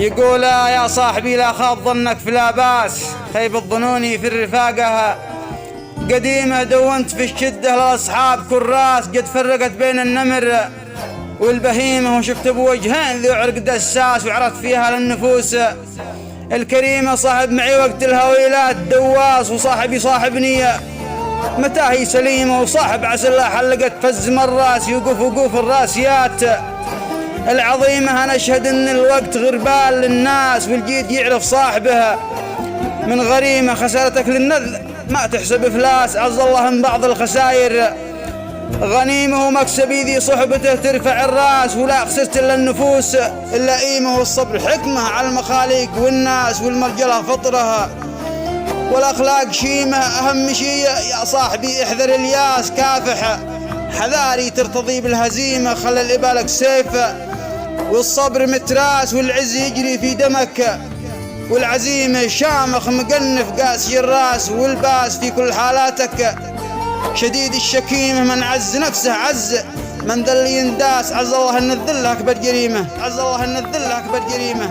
يقول يا صاحبي لا خاب ظنك في لا باس، خيب الظنوني في الرفاقة قديمة. دونت في الشدة للأصحاب كراس، قد فرقت بين النمر والبهيمة، وشفت بوجهين ذو عرق دساس، وعرفت فيها للنفوس الكريمة. صاحب معي وقت الهويلات دواس، وصاحبي صاحبني متى هي سليمة، وصاحب عسى الله حلقت فز الراس، يوقف وقوف الراسيات العظيمة. أنا أشهد أن الوقت غربال للناس، والجيد يعرف صاحبها من غريمة. خسارتك للنذل ما تحسب إفلاس، عز الله من بعض الخسائر غنيمه، ومكسبي ذي صحبته ترفع الراس. ولا خسرت إلا النفوس اللئيمة، والصبر حكمة على المخاليق والناس، والمرجلة فطرها والأخلاق شيمة. أهم شيء يا صاحبي احذر الياس، كافح حذاري ترتضي بالهزيمة. خلى الإبالك سيف والصبر متراس، والعز يجري في دمك، والعزيمة شامخ مقنف قاسي الراس. والباس في كل حالاتك شديد الشكيمة، من عز نفسه عز من ذل ينداس. عز الله أن الذل أكبر جريمة، عز الله أن الذل أكبر جريمة.